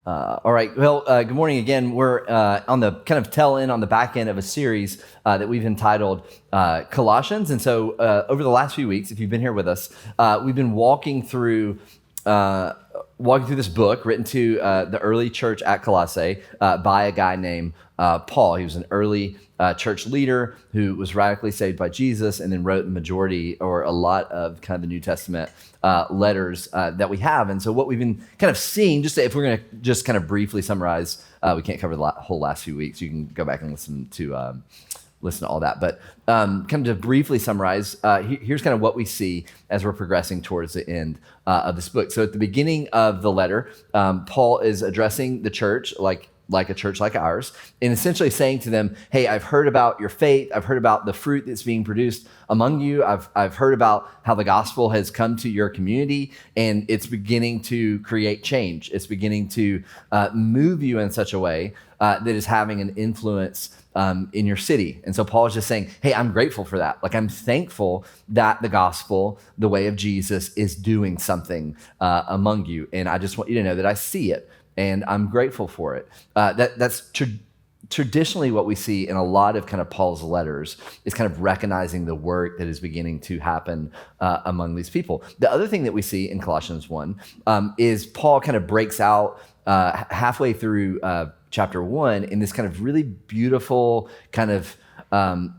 All right. Well, good morning again. We're on the kind of tail end on the back end of a series that we've entitled Colossians. And so over the last few weeks, if you've been here with us, we've been walking through this book written to the early church at Colossae by a guy named Paul. He was an early church leader who was radically saved by Jesus and then wrote the majority or a lot of kind of the New Testament letters that we have. And so what we've been kind of seeing, just if we're going to just kind of briefly summarize, we can't cover the whole last few weeks. You can go back and listen to all that. But kind of to briefly summarize, here's kind of what we see as we're progressing towards the end of this book. So at the beginning of the letter, Paul is addressing the church like a church like ours, and essentially saying to them, hey, I've heard about your faith. I've heard about the fruit that's being produced among you. I've heard about how the gospel has come to your community, and it's beginning to create change. It's beginning to move you in such a way that is having an influence in your city. And so Paul is just saying, hey, I'm grateful for that. Like, I'm thankful that the gospel, the way of Jesus, is doing something among you. And I just want you to know that I see it. And I'm grateful for it. That's traditionally what we see in a lot of kind of Paul's letters is kind of recognizing the work that is beginning to happen among these people. The other thing that we see in Colossians 1 is Paul kind of breaks out halfway through chapter 1 in this kind of really beautiful kind of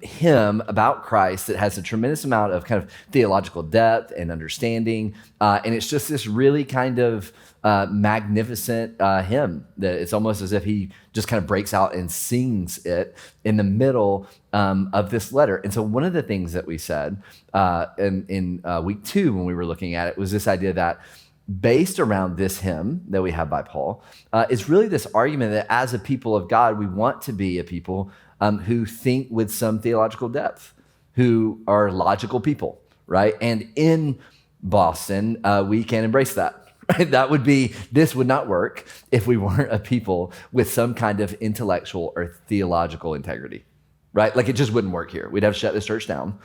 hymn about Christ that has a tremendous amount of kind of theological depth and understanding. And it's just this really kind of magnificent hymn that it's almost as if he just kind of breaks out and sings it in the middle of this letter. And so one of the things that we said in week 2 when we were looking at it was this idea that based around this hymn that we have by Paul, is really this argument that as a people of God, we want to be a people who think with some theological depth, who are logical people, right? And in Boston, we can embrace that. Right? This would not work if we weren't a people with some kind of intellectual or theological integrity, right? Like, it just wouldn't work here. We'd have to shut this church down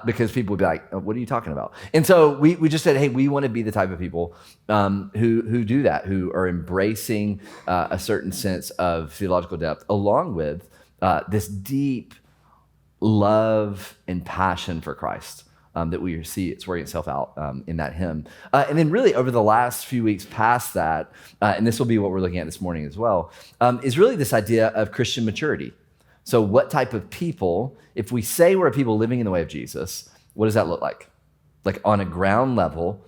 because people would be like, what are you talking about? And so we just said, hey, we want to be the type of people who do that, who are embracing a certain sense of theological depth along with this deep love and passion for Christ that we see it's working itself out in that hymn. And then really over the last few weeks past that, and this will be what we're looking at this morning as well, is really this idea of Christian maturity. So what type of people, if we say we're a people living in the way of Jesus, what does that look like? Like on a ground level,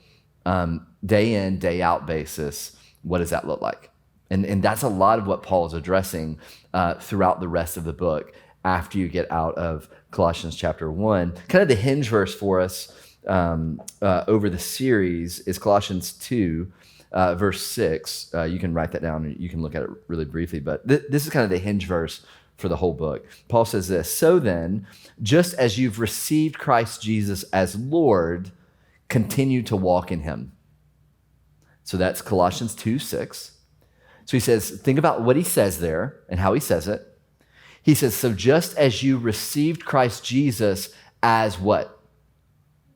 day in, day out basis, what does that look like? And that's a lot of what Paul is addressing throughout the rest of the book after you get out of Colossians chapter 1. Kind of the hinge verse for us over the series is Colossians 2, verse 6. You can write that down and you can look at it really briefly, but this is kind of the hinge verse for the whole book. Paul says this, so then, just as you've received Christ Jesus as Lord, continue to walk in him. So that's Colossians 2, 6. So he says, think about what he says there and how he says it. He says, so just as you received Christ Jesus as what?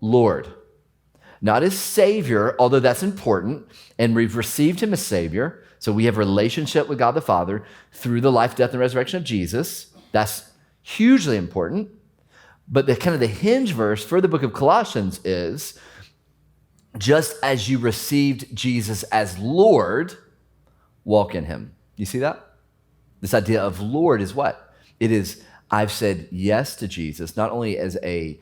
Lord. Not as Savior, although that's important, and we've received him as Savior, so we have a relationship with God the Father through the life, death, and resurrection of Jesus. That's hugely important. But the kind of the hinge verse for the book of Colossians is, just as you received Jesus as Lord, walk in him. You see that? This idea of Lord is what? It is, I've said yes to Jesus, not only as a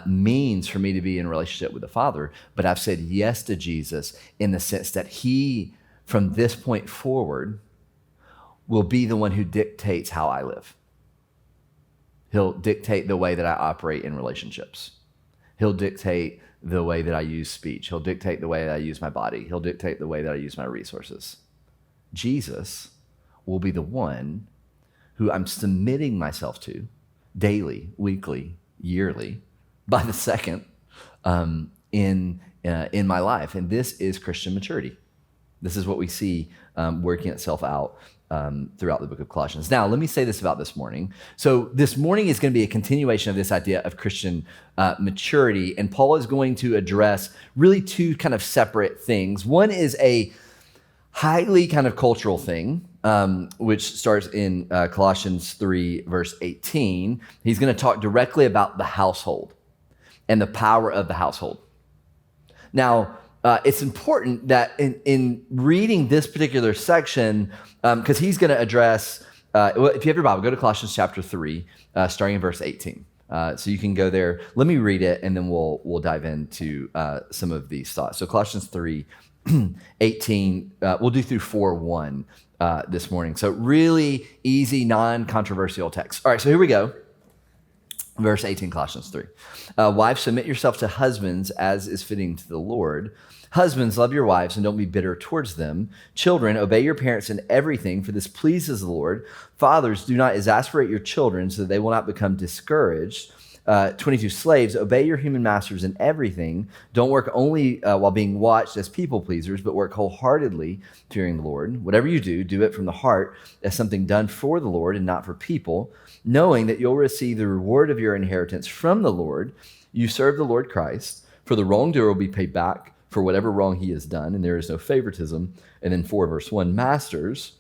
means for me to be in a relationship with the Father, but I've said yes to Jesus in the sense that he, from this point forward, will be the one who dictates how I live. He'll dictate the way that I operate in relationships. He'll dictate the way that I use speech. He'll dictate the way that I use my body. He'll dictate the way that I use my resources. Jesus will be the one who I'm submitting myself to daily, weekly, yearly, by the second in my life. And this is Christian maturity. This is what we see working itself out throughout the book of Colossians. Now, let me say this about this morning. So this morning is going to be a continuation of this idea of Christian maturity, and Paul is going to address really two kind of separate things. One is a highly kind of cultural thing, which starts in Colossians 3, verse 18. He's going to talk directly about the household and the power of the household. Now, it's important that in reading this particular section, because he's going to address, if you have your Bible, go to Colossians chapter 3, starting in verse 18. So you can go there. Let me read it, and then we'll dive into some of these thoughts. So Colossians 3, 18, we'll do through 4:1 this morning. So really easy, non-controversial text. All right, so here we go. Verse 18, Colossians 3. Wives, submit yourself to husbands as is fitting to the Lord. Husbands, love your wives and don't be bitter towards them. Children, obey your parents in everything, for this pleases the Lord. Fathers, do not exasperate your children so that they will not become discouraged. 22, slaves, obey your human masters in everything. Don't work only while being watched as people pleasers, but work wholeheartedly, fearing the Lord. Whatever you do, do it from the heart as something done for the Lord and not for people, knowing that you'll receive the reward of your inheritance from the Lord. You serve the Lord Christ, for the wrongdoer will be paid back for whatever wrong he has done, and there is no favoritism. And then 4, verse 1, masters,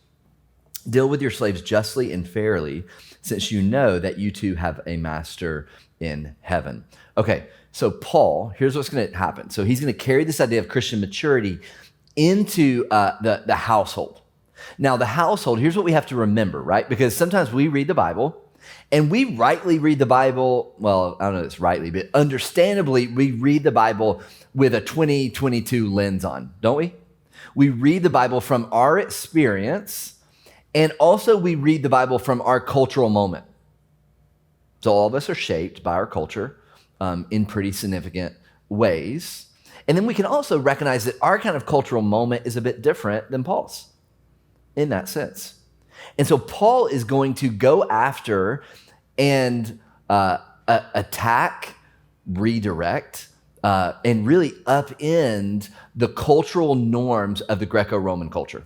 deal with your slaves justly and fairly, since you know that you too have a master in heaven. Okay, so Paul, here's what's going to happen. So he's going to carry this idea of Christian maturity into the household. Now, the household, here's what we have to remember, right? Because sometimes we read the Bible, and we rightly read the Bible, well, I don't know if it's rightly, but understandably, we read the Bible with a 2022 lens on, don't we? We read the Bible from our experience, and also we read the Bible from our cultural moment. So all of us are shaped by our culture in pretty significant ways. And then we can also recognize that our kind of cultural moment is a bit different than Paul's in that sense. And so Paul is going to go after and attack, redirect, and really upend the cultural norms of the Greco-Roman culture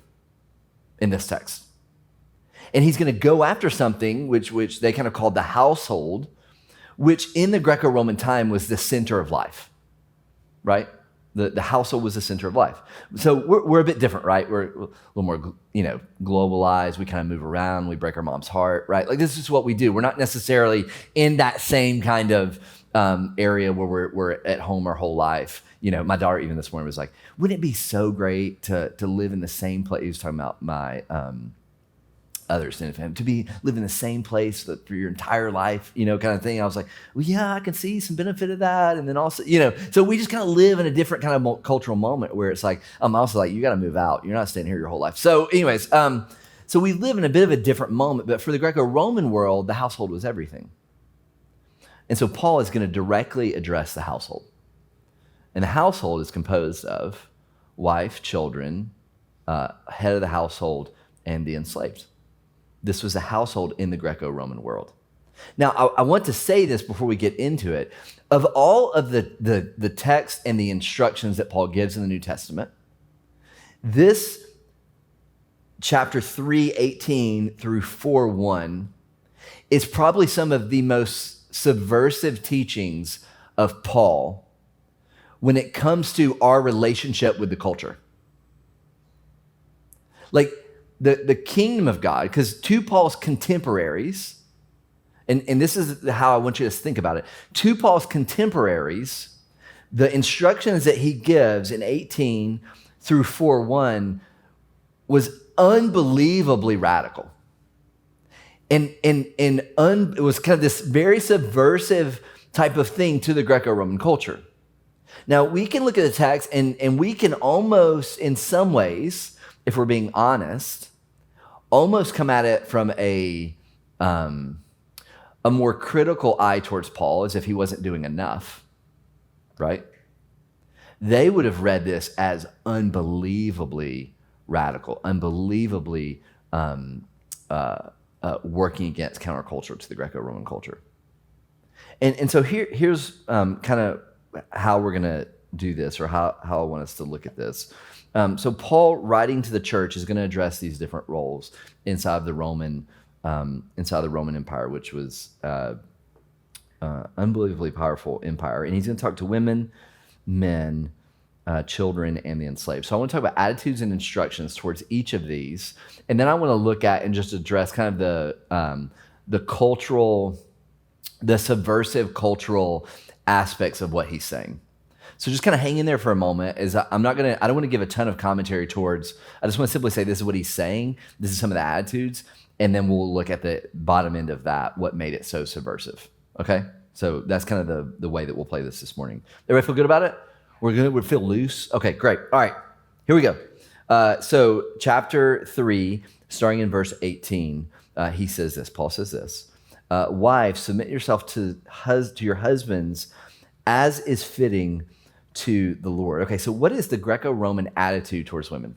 in this text. And he's going to go after something which they kind of called the household, which in the Greco-Roman time was the center of life, right? The household was the center of life. So we're a bit different, right? We're a little more, globalized. We kind of move around. We break our mom's heart, right? Like this is what we do. We're not necessarily in that same kind of area where we're at home our whole life. My daughter even this morning was like, wouldn't it be so great to live in the same place? He was talking about my others in family, to live in the same place for your entire life, kind of thing. I was like, well, yeah, I can see some benefit of that. And then also, so we just kind of live in a different kind of cultural moment where it's like, I'm also like, you got to move out. You're not staying here your whole life. So anyways, so we live in a bit of a different moment, but for the Greco-Roman world, the household was everything. And so Paul is going to directly address the household. And the household is composed of wife, children, head of the household, and the enslaved. This was a household in the Greco-Roman world. Now, I want to say this before we get into it. Of all of the text and the instructions that Paul gives in the New Testament, this chapter 3:18 through 4:1 is probably some of the most subversive teachings of Paul when it comes to our relationship with the culture. Like, the kingdom of God, because to Paul's contemporaries, and this is how I want you to think about it, to Paul's contemporaries, the instructions that he gives in 18 through 4:1 was unbelievably radical. And it was kind of this very subversive type of thing to the Greco-Roman culture. Now, we can look at the text and we can almost, in some ways, if we're being honest, almost come at it from a more critical eye towards Paul, as if he wasn't doing enough, right? They would have read this as unbelievably radical, unbelievably working against counterculture to the Greco-Roman culture. And so here's kind of how we're going to do this, or how I want us to look at this. So Paul, writing to the church, is going to address these different roles inside the Roman Empire, which was unbelievably powerful empire. And he's going to talk to women, men, children, and the enslaved. So I want to talk about attitudes and instructions towards each of these, and then I want to look at and just address kind of the cultural, the subversive cultural aspects of what he's saying. So just kind of hang in there for a moment. I don't want to give a ton of commentary towards, I just want to simply say this is what he's saying. This is some of the attitudes. And then we'll look at the bottom end of that, what made it so subversive. Okay? So that's kind of the way that we'll play this morning. Everybody feel good about it? We're good? We feel loose? Okay, great. All right, here we go. So chapter 3, starting in verse 18, he says this, Paul says this, wives, submit yourself to your husbands as is fitting to the Lord. Okay, so what is the Greco-Roman attitude towards women?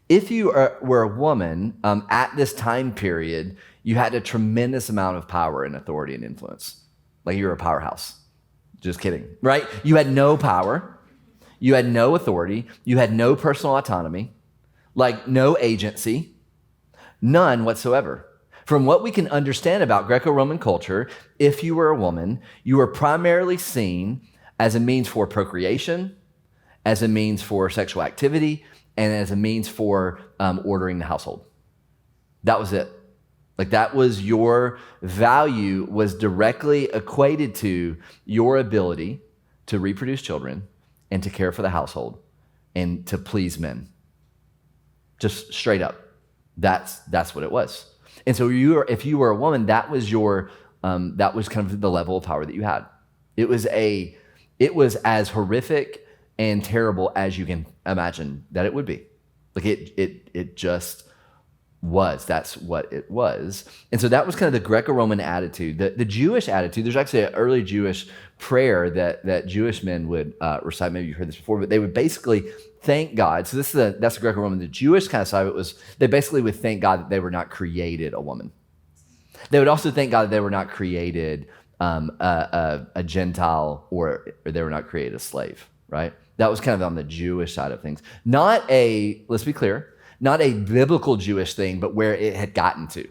If you were a woman at this time period, you had a tremendous amount of power and authority and influence. Like you were a powerhouse. Just kidding, right? You had no power. You had no authority. You had no personal autonomy, like no agency, none whatsoever. From what we can understand about Greco-Roman culture, if you were a woman, you were primarily seen as a means for procreation, as a means for sexual activity, and as a means for ordering the household. That was it. Like that was your value, was directly equated to your ability to reproduce children and to care for the household and to please men. Just straight up. That's what it was. And so if you were a woman, that was that was kind of the level of power that you had. It was as horrific and terrible as you can imagine that it would be. Like it just was. That's what it was. And so that was kind of the Greco-Roman attitude. The Jewish attitude, there's actually an early Jewish prayer that Jewish men would recite. Maybe you've heard this before, but they would basically thank God. So that's the Greco-Roman. The Jewish kind of side of it was they basically would thank God that they were not created a woman. They would also thank God that they were not created a Gentile or they were not created a slave, right? That was kind of on the Jewish side of things. Let's be clear, not a biblical Jewish thing, but where it had gotten to.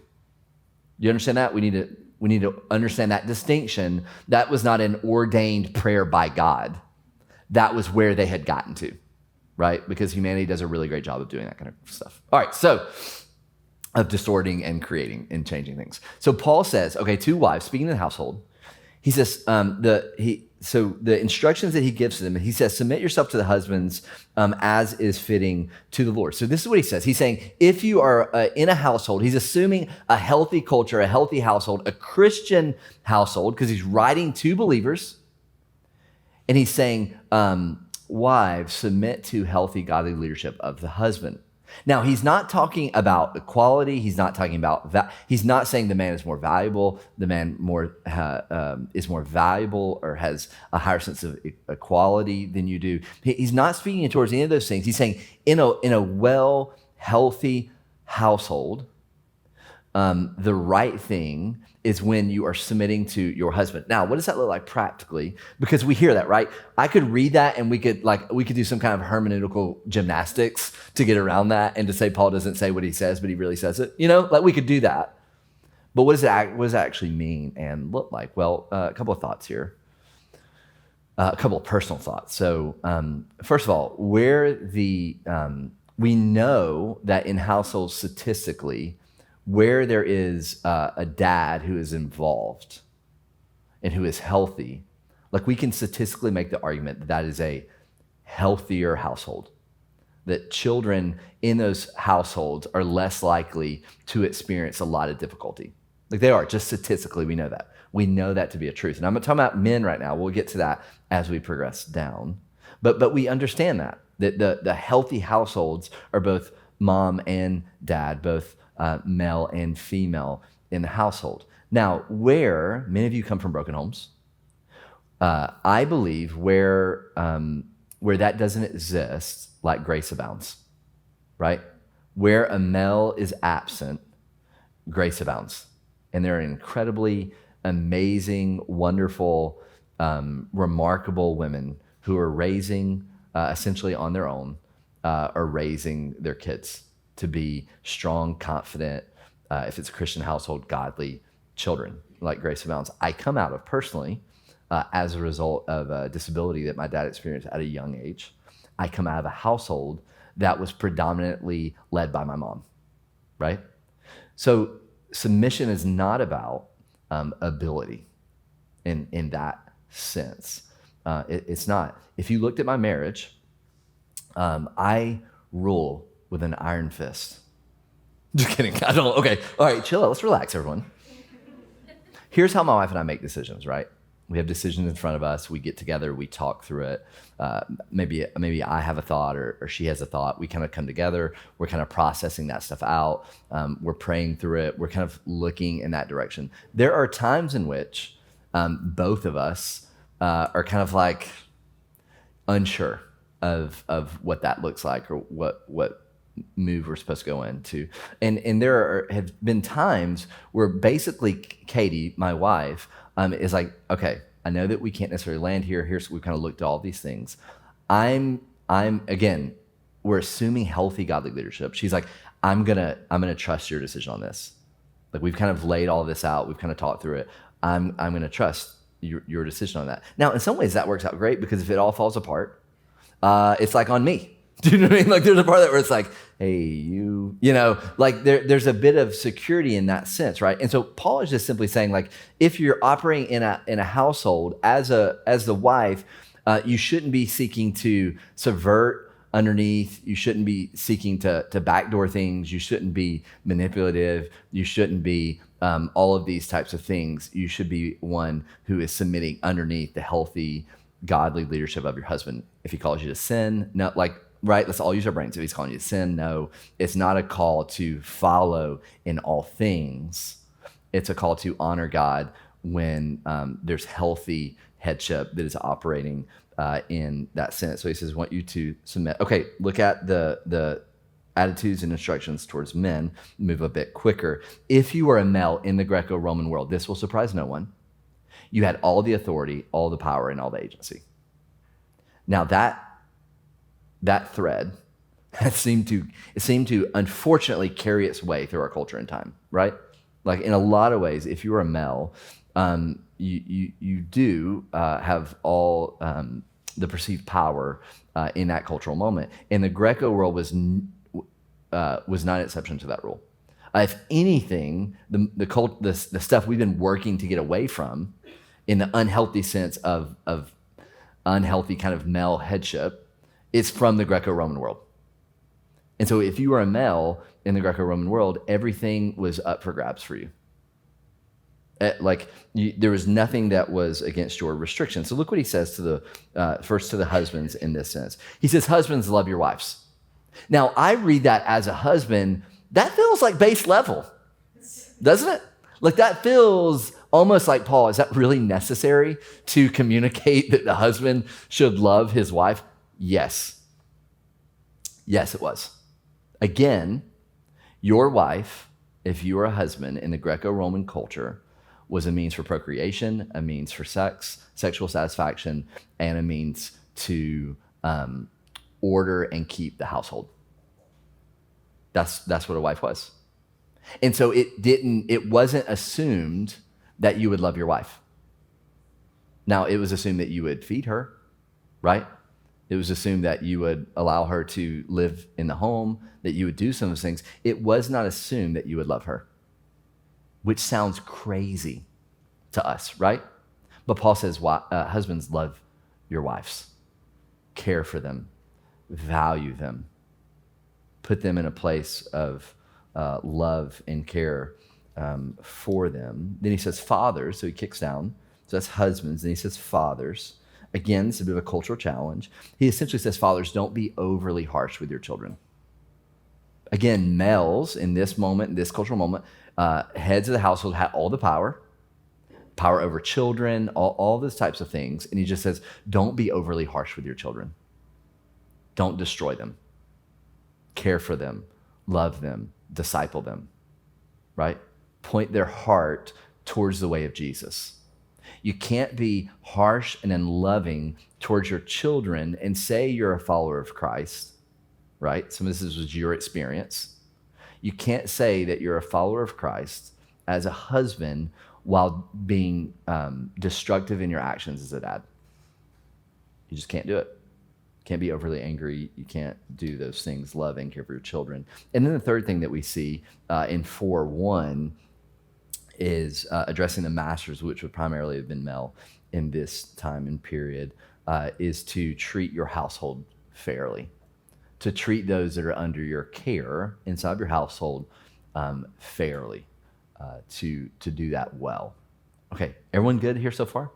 You understand that? We need to understand that distinction. That was not an ordained prayer by God. That was where they had gotten to, right? Because humanity does a really great job of doing that kind of stuff. All right, so of distorting and creating and changing things. So Paul says, okay, two wives, speaking in the household, he says, so the instructions that he gives to them, he says, submit yourself to the husbands as is fitting to the Lord. So this is what he says. He's saying, if you are in a household, he's assuming a healthy culture, a healthy household, a Christian household, because he's writing to believers. And he's saying, wives, submit to healthy, godly leadership of the husband. Now, he's not talking about equality. He's not talking about that. He's not saying the man is more valuable. The man is more valuable or has a higher sense of equality than you do. He's not speaking towards any of those things. He's saying in a well, healthy household, the right thing is when you are submitting to your husband. Now, what does that look like practically? Because we hear that, right? I could read that and we could do some kind of hermeneutical gymnastics to get around that and to say Paul doesn't say what he says, but he really says it. Like we could do that. But what does that actually mean and look like? Well, a couple of thoughts here. A couple of personal thoughts. So first of all, we know that in households statistically, where there is a dad who is involved and who is healthy, like we can statistically make the argument that that is a healthier household, that children in those households are less likely to experience a lot of difficulty. Like they are, just statistically, we know that. We know that to be a truth. And I'm talking about men right now. We'll get to that as we progress down. But we understand that the healthy households are both mom and dad, both male and female in the household. Now, where many of you come from broken homes, I believe where that doesn't exist, like grace abounds, right? Where a male is absent, grace abounds. And there are incredibly amazing, wonderful, remarkable women who are raising, essentially on their own, are raising their kids to be strong, confident, if it's a Christian household, godly children, like grace abounds. I come out of personally as a result of a disability that my dad experienced at a young age. I come out of a household that was predominantly led by my mom, right? So submission is not about ability in that sense. It's not. If you looked at my marriage, I rule with an iron fist. Just kidding. I don't. Okay. All right. Chill out. Let's relax, everyone. Here's how my wife and I make decisions, right? We have decisions in front of us. We get together. We talk through it. Maybe I have a thought or she has a thought. We kind of come together. We're kind of processing that stuff out. We're praying through it. We're kind of looking in that direction. There are times in which both of us are kind of like unsure of what that looks like or what move we're supposed to go into. And there have been times where basically Katie, my wife, is like, okay, I know that we can't necessarily land here. Here's, we've kind of looked at all these things. Again, we're assuming healthy godly leadership. She's like, I'm gonna trust your decision on this. Like, we've kind of laid all this out. We've kind of talked through it. I'm gonna trust your decision on that. Now, in some ways that works out great, because if it all falls apart, it's like on me. Do you know what I mean? Like, there's a part of that where it's like, hey, you know, like there's a bit of security in that sense, right? And so Paul is just simply saying, like, if you're operating in a household as the wife, you shouldn't be seeking to subvert underneath. You shouldn't be seeking to backdoor things. You shouldn't be manipulative. You shouldn't be all of these types of things. You should be one who is submitting underneath the healthy, godly leadership of your husband. If he calls you to sin, no, like, right? Let's all use our brains. If he's calling you to sin, no, it's not a call to follow in all things. It's a call to honor God when there's healthy headship that is operating in that sense. So he says, I want you to submit. Okay, look at the attitudes and instructions towards men. Move a bit quicker. If you were a male in the Greco-Roman world, this will surprise no one. You had all the authority, all the power, and all the agency. Now that thread seemed to unfortunately carry its way through our culture and time, right? Like, in a lot of ways, if you're a male, you do have all the perceived power in that cultural moment. And the Greco world was not an exception to that rule. If anything, the stuff we've been working to get away from, in the unhealthy sense of unhealthy kind of male headship, it's from the Greco-Roman world. And so if you were a male in the Greco-Roman world, everything was up for grabs for you. There was nothing that was against your restriction. So look what he says to first to the husbands in this sense. He says, husbands, love your wives. Now, I read that as a husband, that feels like base level, doesn't it? Like, that feels almost like, Paul, is that really necessary to communicate that the husband should love his wife? Yes. Yes, it was. Again, your wife, if you were a husband in the Greco-Roman culture, was a means for procreation, a means for sex, sexual satisfaction, and a means to order and keep the household. That's what a wife was. And so it wasn't assumed that you would love your wife. Now, it was assumed that you would feed her, right? It was assumed that you would allow her to live in the home, that you would do some of those things. It was not assumed that you would love her, which sounds crazy to us, right? But Paul says, husbands, love your wives. Care for them. Value them. Put them in a place of love and care for them. Then he says fathers, so he kicks down. So that's husbands. Then he says fathers. Again, it's a bit of a cultural challenge. He essentially says, fathers, don't be overly harsh with your children. Again, males in this moment, in this cultural moment, heads of the household had all the power over children, all those types of things. And he just says, don't be overly harsh with your children. Don't destroy them. Care for them, love them, disciple them, right? Point their heart towards the way of Jesus. You can't be harsh and unloving towards your children and say you're a follower of Christ, right? Some of this was your experience. You can't say that you're a follower of Christ as a husband while being destructive in your actions as a dad. You just can't do it. Can't be overly angry. You can't do those things, love and care for your children. And then the third thing that we see in 4:1 is addressing the masters, which would primarily have been male in this time and period, is to treat your household fairly, to treat those that are under your care inside your household fairly, to do that well. Okay, everyone good here so far?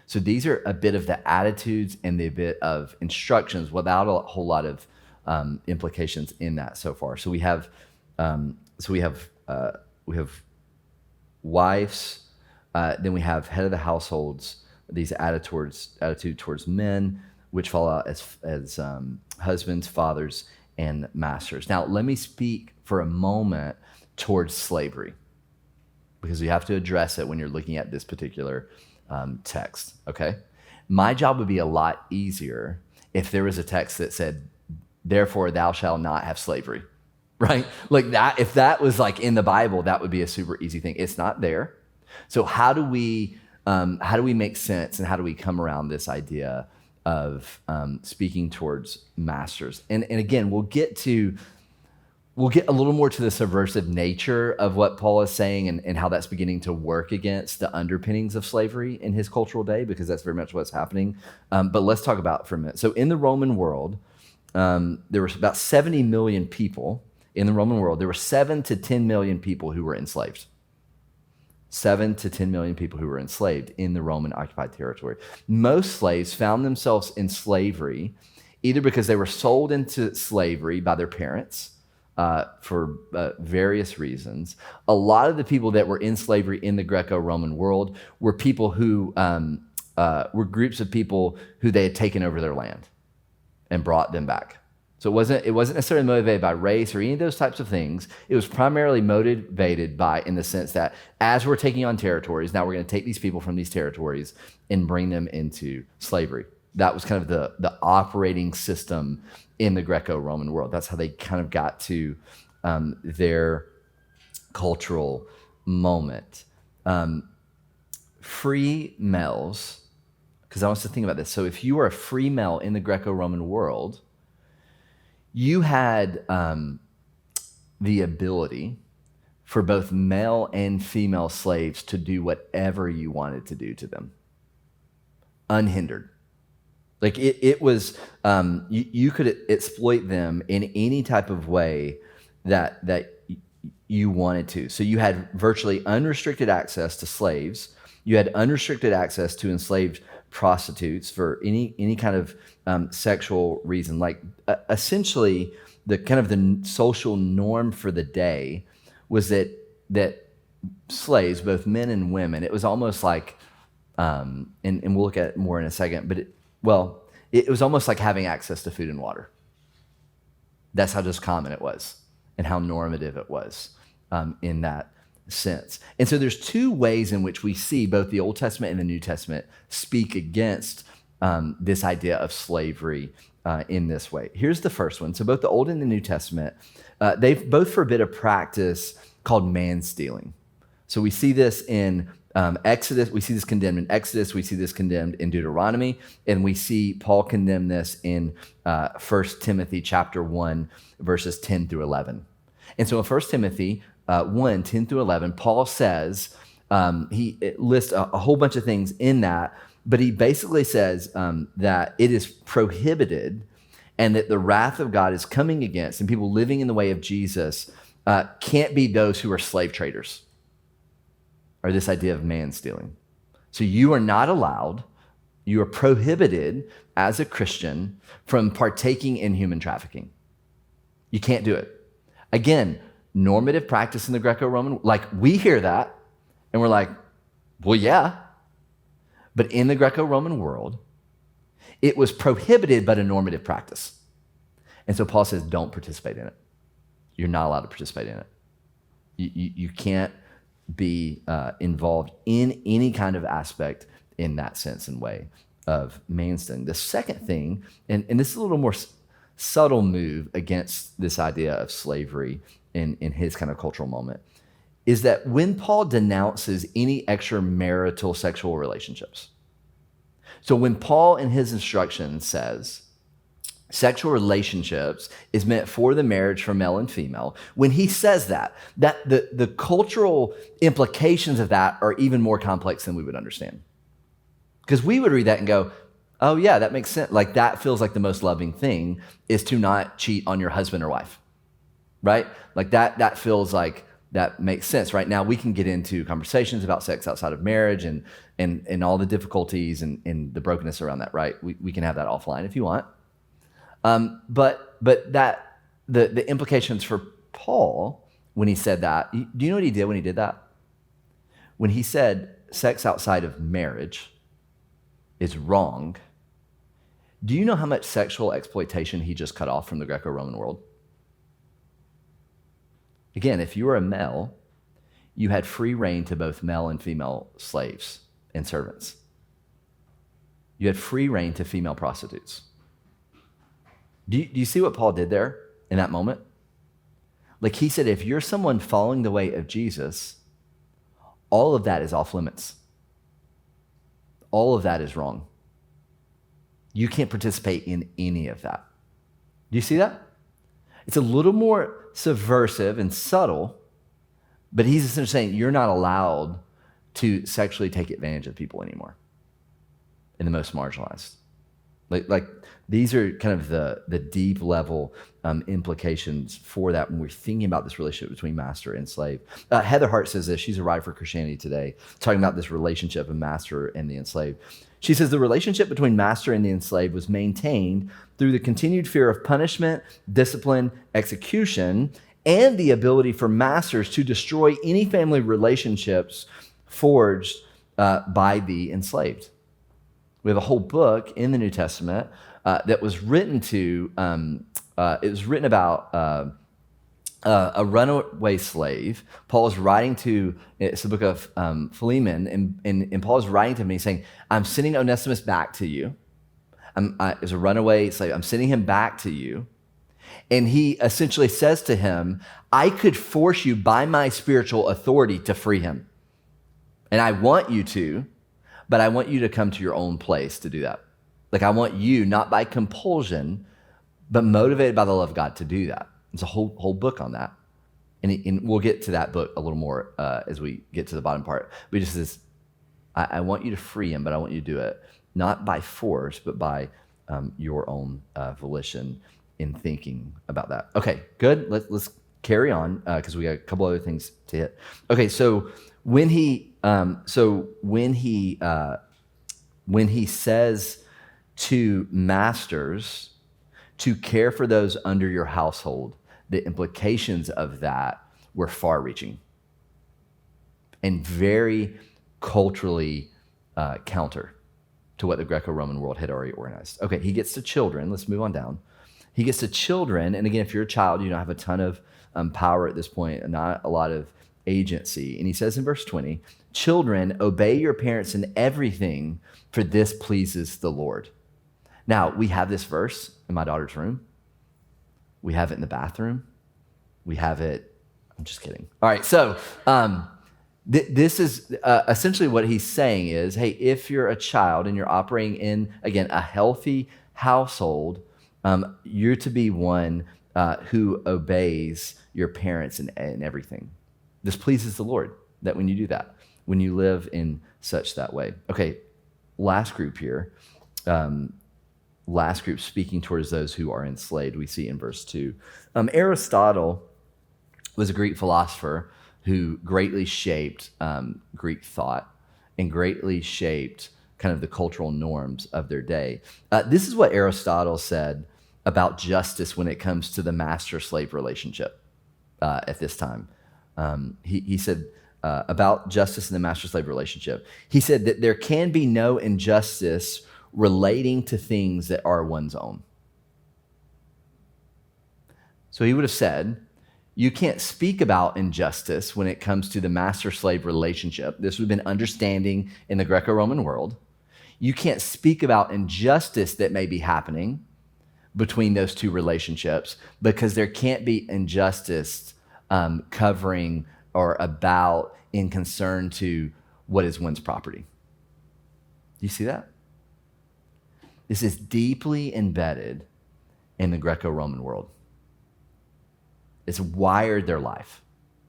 So these are a bit of the attitudes and the bit of instructions without a whole lot of implications in that so far. So we have wives, then we have head of the households, these attitude towards men, which fall out as husbands, fathers, and masters. Now, let me speak for a moment towards slavery, because we have to address it when you're looking at this particular text, okay? My job would be a lot easier if there was a text that said, therefore thou shalt not have slavery, right? Like that, if that was like in the Bible, that would be a super easy thing. It's not there. So how do we make sense, and how do we come around this idea of speaking towards masters? And again, we'll get a little more to the subversive nature of what Paul is saying and how that's beginning to work against the underpinnings of slavery in his cultural day, because that's very much what's happening. But let's talk about it for a minute. So in the Roman world, there were about 70 million people in the Roman world. There were 7 to 10 million people who were enslaved. 7 to 10 million people who were enslaved in the Roman occupied territory. Most slaves found themselves in slavery either because they were sold into slavery by their parents, for various reasons. A lot of the people that were in slavery in the Greco-Roman world were people who were groups of people who they had taken over their land and brought them back. So it wasn't necessarily motivated by race or any of those types of things. It was primarily motivated by, in the sense that as we're taking on territories, now we're going to take these people from these territories and bring them into slavery. That was kind of the operating system in the Greco-Roman world. That's how they kind of got to their cultural moment. Free males, because I want us to think about this. So if you were a free male in the Greco-Roman world, you had the ability for both male and female slaves to do whatever you wanted to do to them, unhindered. Like it was, you could exploit them in any type of way that you wanted to. So you had virtually unrestricted access to slaves. You had unrestricted access to enslaved prostitutes for any kind of sexual reason. Like essentially, the kind of the social norm for the day was that slaves, both men and women, it was almost like, and we'll look at it more in a second, but it was almost like having access to food and water. That's how just common it was and how normative it was in that sense. And so there's two ways in which we see both the Old Testament and the New Testament speak against this idea of slavery in this way. Here's the first one. So both the Old and the New Testament, they both forbid a practice called man-stealing. So we see this in Exodus, we see this condemned in Exodus, we see this condemned in Deuteronomy, and we see Paul condemn this in 1 Timothy chapter 1, verses 10 through 11. And so in 1 Timothy 1, 10 through 11, Paul says, he lists a whole bunch of things in that, but he basically says that it is prohibited and that the wrath of God is coming against, and people living in the way of Jesus can't be those who are slave traders, or this idea of man-stealing. So you are not allowed, you are prohibited as a Christian from partaking in human trafficking. You can't do it. Again, normative practice in the Greco-Roman, like we hear that and we're like, well, yeah. But in the Greco-Roman world, it was prohibited but a normative practice. And so Paul says, don't participate in it. You're not allowed to participate in it. You can't be involved in any kind of aspect in that sense and way of man-stealing. The second thing, and this is a little more subtle move against this idea of slavery in his kind of cultural moment, is that when Paul denounces any extramarital sexual relationships, so when Paul in his instructions says sexual relationships is meant for the marriage for male and female, when he says that the cultural implications of that are even more complex than we would understand. Because we would read that and go, oh yeah, that makes sense. Like that feels like the most loving thing is to not cheat on your husband or wife, right? Like that feels like that makes sense. Right now we can get into conversations about sex outside of marriage and all the difficulties and the brokenness around that, right? We can have that offline if you want. But that the implications for Paul when he said that, do you know what he did when he did that? When he said sex outside of marriage is wrong, do you know how much sexual exploitation he just cut off from the Greco-Roman world? Again, if you were a male, you had free reign to both male and female slaves and servants. You had free reign to female prostitutes. Do you see what Paul did there in that moment? Like he said, if you're someone following the way of Jesus, all of that is off limits. All of that is wrong. You can't participate in any of that. Do you see that? It's a little more subversive and subtle, but he's essentially saying you're not allowed to sexually take advantage of people anymore in the most marginalized. Like these are kind of the deep level implications for that when we're thinking about this relationship between master and slave. Heather Hart says this. She's a writer for Christianity Today, talking about this relationship of master and the enslaved. She says the relationship between master and the enslaved was maintained through the continued fear of punishment, discipline, execution, and the ability for masters to destroy any family relationships forged by the enslaved. We have a whole book in the New Testament that was written it was written about a runaway slave. Paul is writing to, it's the book of Philemon, and Paul is writing to him, and he's saying, I'm sending Onesimus back to you. As a runaway slave, I'm sending him back to you. And he essentially says to him, I could force you by my spiritual authority to free him. And I want you to, but I want you to come to your own place to do that. Like I want you, not by compulsion, but motivated by the love of God to do that. There's a whole book on that. And we'll get to that book a little more as we get to the bottom part. But just says, I want you to free him, but I want you to do it not by force, but by your own volition in thinking about that. Okay, good. Let's carry on because we got a couple other things to hit. Okay, so when he says to masters to care for those under your household, the implications of that were far-reaching and very culturally counter to what the Greco-Roman world had already organized. Okay, he gets to children. Let's move on down. He gets to children, and again, if you're a child, you don't have a ton of power at this point, and not a lot of agency. And he says in verse 20, children, obey your parents in everything, for this pleases the Lord. Now, we have this verse in my daughter's room. We have it in the bathroom. We have it, I'm just kidding. All right, so this is essentially what he's saying is, hey, if you're a child and you're operating in, again, a healthy household, you're to be one who obeys your parents in everything. This pleases the Lord, that when you do that, when you live in such that way. Okay, last group here. Last group speaking towards those who are enslaved, we see in verse 2. Aristotle was a Greek philosopher who greatly shaped Greek thought and greatly shaped kind of the cultural norms of their day. This is what Aristotle said about justice when it comes to the master-slave relationship at this time. He said about justice in the master-slave relationship, he said that there can be no injustice relating to things that are one's own. So he would have said, you can't speak about injustice when it comes to the master-slave relationship. This would have been understanding in the Greco-Roman world. You can't speak about injustice that may be happening between those two relationships because there can't be injustice covering are about in concern to what is one's property. Do you see that? This is deeply embedded in the Greco-Roman world. It's wired their life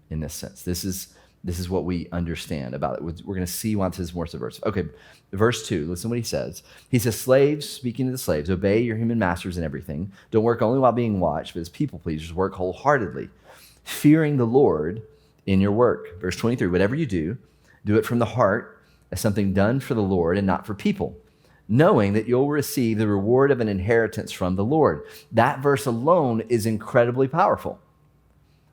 in this sense. This is what we understand about it. We're going to see why this is more subversive. Okay, verse 2, listen to what he says. He says, slaves, speaking to the slaves, obey your human masters in everything. Don't work only while being watched, but as people pleasers, work wholeheartedly, fearing the Lord in your work. Verse 23, whatever you do, do it from the heart as something done for the Lord and not for people, knowing that you'll receive the reward of an inheritance from the Lord. That verse alone is incredibly powerful.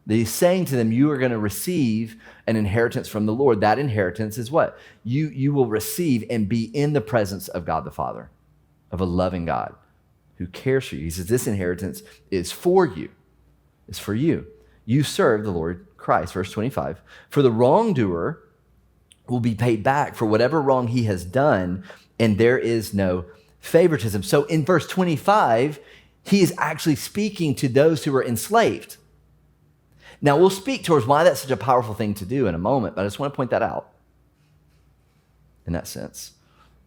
That he's saying to them, you are going to receive an inheritance from the Lord. That inheritance is what? You will receive and be in the presence of God the Father, of a loving God who cares for you. He says, this inheritance is for you. It's for you. You serve the Lord Christ. Verse 25, for the wrongdoer will be paid back for whatever wrong he has done, and there is no favoritism. So in verse 25, he is actually speaking to those who are enslaved. Now, we'll speak towards why that's such a powerful thing to do in a moment, but I just want to point that out in that sense.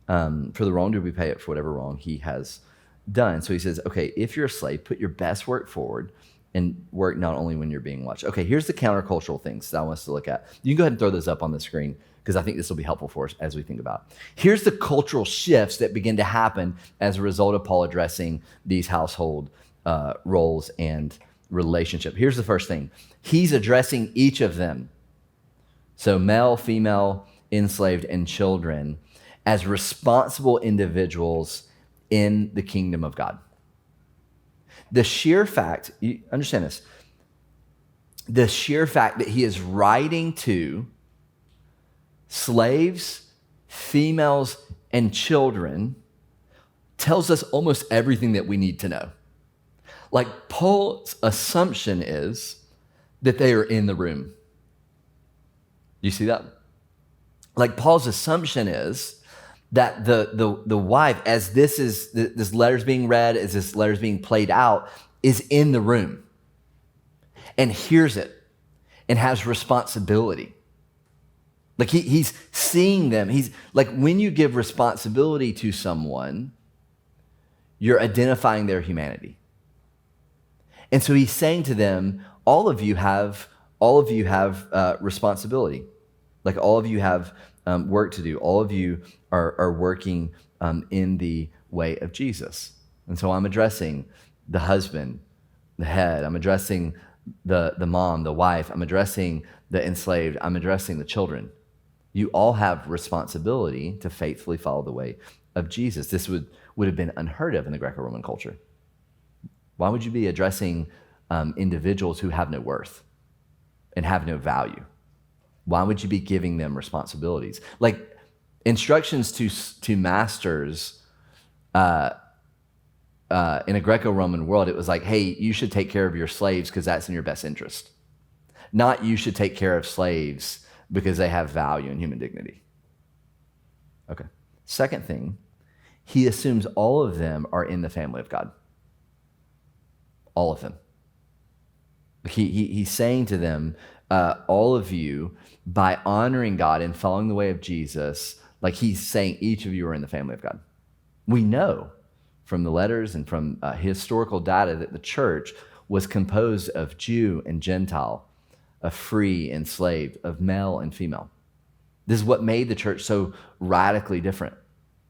For the wrongdoer, we pay it for whatever wrong he has done. So he says, okay, if you're a slave, put your best work forward and work not only when you're being watched. Okay, here's the countercultural things that I want us to look at. You can go ahead and throw those up on the screen because I think this will be helpful for us as we think about it. Here's the cultural shifts that begin to happen as a result of Paul addressing these household roles and relationship. Here's the first thing. He's addressing each of them. So male, female, enslaved, and children as responsible individuals in the kingdom of God. The sheer fact, you understand this, the sheer fact that he is writing to slaves, females, and children tells us almost everything that we need to know. Like Paul's assumption is that they are in the room. You see that? Like Paul's assumption is that the wife, as this letter's being read, as this letter's being played out, is in the room and hears it and has responsibility. Like he's seeing them. He's like, when you give responsibility to someone, you're identifying their humanity. And so he's saying to them, all of you have responsibility. Like all of you have work to do. All of you are working in the way of Jesus. And so I'm addressing the husband, the head. I'm addressing the mom, the wife. I'm addressing the enslaved. I'm addressing the children. You all have responsibility to faithfully follow the way of Jesus. This would have been unheard of in the Greco-Roman culture. Why would you be addressing individuals who have no worth and have no value? Why would you be giving them responsibilities? Like instructions to masters in a Greco-Roman world, it was like, hey, you should take care of your slaves because that's in your best interest. Not you should take care of slaves because they have value and human dignity. Okay. Second thing, he assumes all of them are in the family of God. All of them. He's saying to them, all of you, by honoring God and following the way of Jesus, like he's saying each of you are in the family of God. We know from the letters and from historical data that the church was composed of Jew and Gentile, of free and slave, of male and female. This is what made the church so radically different.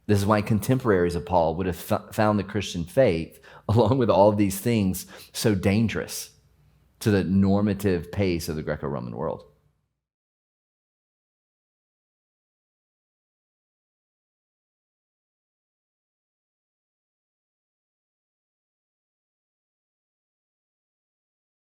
This is why contemporaries of Paul would have found the Christian faith, along with all of these things, so dangerous to the normative pace of the Greco-Roman world.